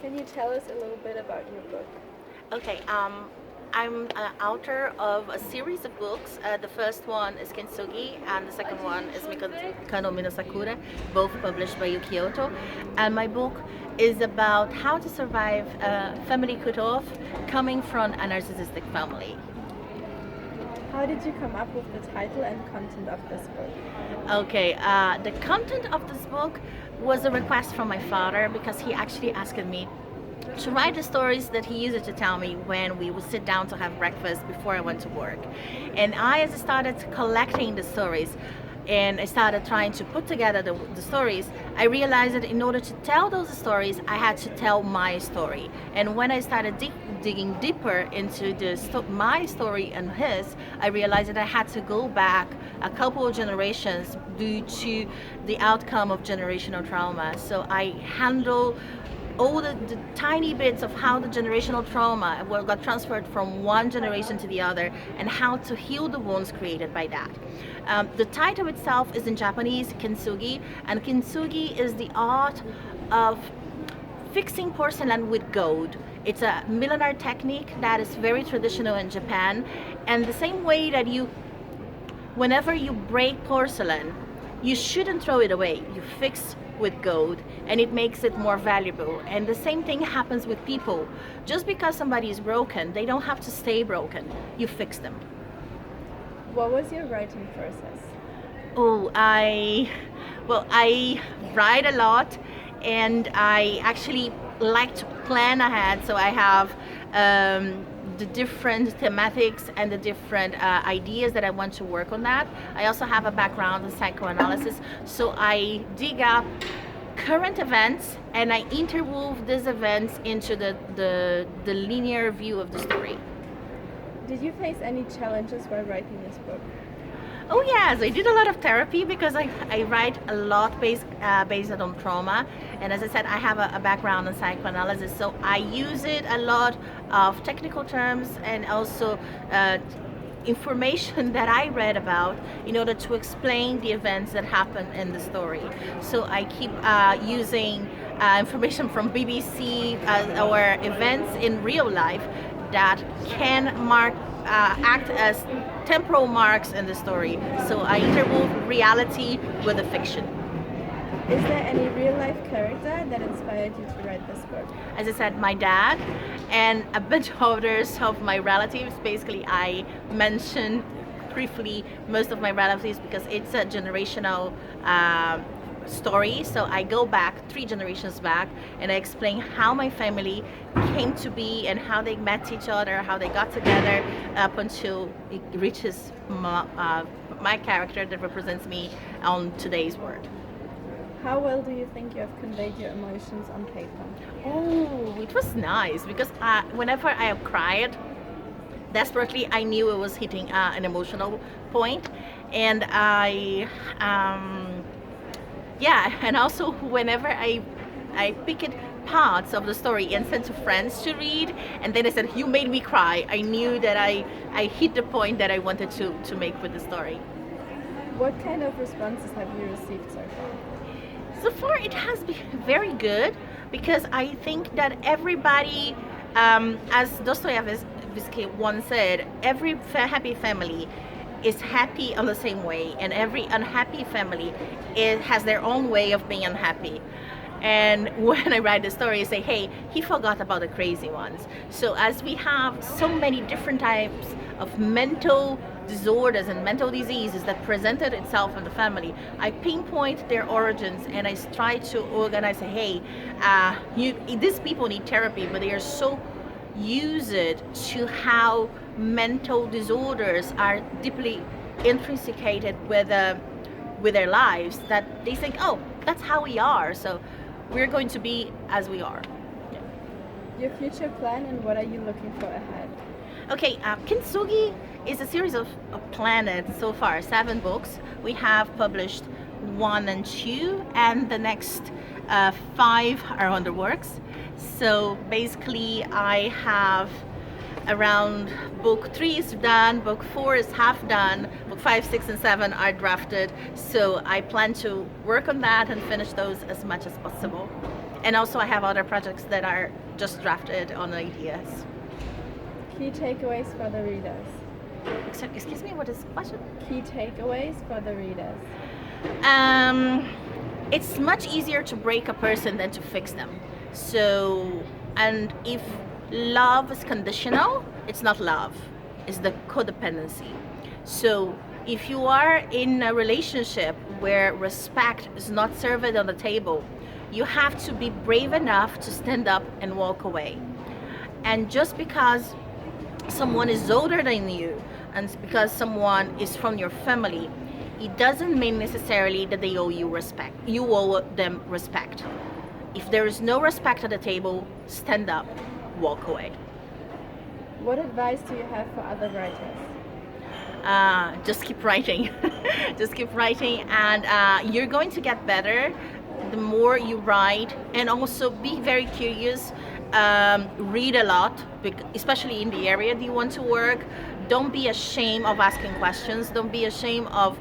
Can you tell us a little bit about your book? Okay, I'm an author of a series of books. The first one is Kintsugi, and the second one is Mikano Minosakura, both published by Yukioto. And my book is about how to survive a family cut-off coming from a narcissistic family. How did you come up with the title and content of this book? Okay, the content of this book was a request from my father because he actually asked me to write the stories that he used to tell me when we would sit down to have breakfast before I went to work. And as I started collecting the stories and I started trying to put together the stories, I realized that in order to tell those stories, I had to tell my story. And when I started digging deeper into my story and his, I realized that I had to go back a couple of generations due to the outcome of generational trauma. So I handle all the tiny bits of how the generational trauma got transferred from one generation to the other and how to heal the wounds created by that. The title itself is in Japanese, kintsugi, and kintsugi is the art of fixing porcelain with gold. It's a millinery technique that is very traditional in Japan, and the same way that whenever you break porcelain, you shouldn't throw it away. You fix with gold and it makes it more valuable. And the same thing happens with people. Just because somebody is broken, they don't have to stay broken. You fix them. What was your writing process? Oh, I write a lot and I actually like to plan ahead. So I have the different thematics and the different ideas that I want to work on that. I also have a background in psychoanalysis, so I dig up current events and I interweave these events into the linear view of the story. Did you face any challenges while writing this book? Oh yes, I did a lot of therapy because I write a lot based on trauma, and as I said, I have a background in psychoanalysis, so I use it a lot of technical terms and also information that I read about in order to explain the events that happen in the story. So I keep using information from BBC or events in real life that can act as temporal marks in the story. So I interweave reality with the fiction. Is there any real life character that inspired you to write this book? As I said, my dad and a bunch of others of my relatives. Basically, I mentioned briefly most of my relatives because it's a generational story. So I go back 3 generations back and I explain how my family came to be and how they met each other, how they got together up until it reaches my character that represents me on today's world. How well do you think you have conveyed your emotions on paper? Oh, it was nice because whenever I cried desperately, I knew it was hitting an emotional point, and yeah, and also whenever I picked parts of the story and sent to friends to read, and then I said, "You made me cry." I knew that I hit the point that I wanted to make with the story. What kind of responses have you received so far? So far, it has been very good because I think that everybody, as Dostoevsky once said, every happy family is happy on the same way, and every unhappy family has their own way of being unhappy. And when I write the story, I say, hey, he forgot about the crazy ones. So as we have so many different types of mental disorders and mental diseases that presented itself in the family, I pinpoint their origins and I try to organize, hey, these people need therapy, but they are so used to how mental disorders are deeply intrinsicated with their lives that they think, oh, that's how we are, so we're going to be as we are. Yeah. Your future plan and what are you looking for ahead? Okay, Kintsugi is a series of planets so far, 7 books. We have published 1 and 2, and the next 5 are on the works. So basically, I have around book 3 is done, book 4 is half done, book 5, 6, and 7 are drafted. So I plan to work on that and finish those as much as possible. And also I have other projects that are just drafted on ideas. Key takeaways for the readers. Excuse me, what is the question? Key takeaways for the readers. It's much easier to break a person than to fix them. So, and if love is conditional, it's not love, it's the codependency. So if you are in a relationship where respect is not served on the table, you have to be brave enough to stand up and walk away. And just because someone is older than you and because someone is from your family, it doesn't mean necessarily that they owe you respect. You owe them respect. If there is no respect at the table, stand up, walk away. What advice do you have for other writers? Just keep writing. Just keep writing, and you're going to get better the more you write. And also be very curious. Read a lot, especially in the area that you want to work. Don't be ashamed of asking questions. Don't be ashamed of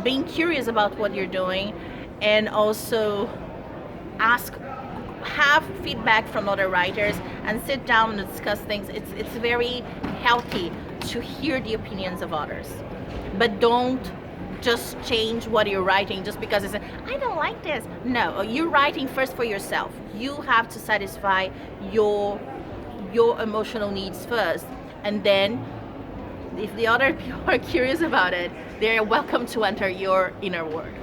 being curious about what you're doing, and also have feedback from other writers and sit down and discuss things. It's very healthy to hear the opinions of others, but don't just change what you're writing just because it's I don't like this. No, you're writing first for yourself. You have to satisfy your emotional needs first, and then if the other people are curious about it, they're welcome to enter your inner world.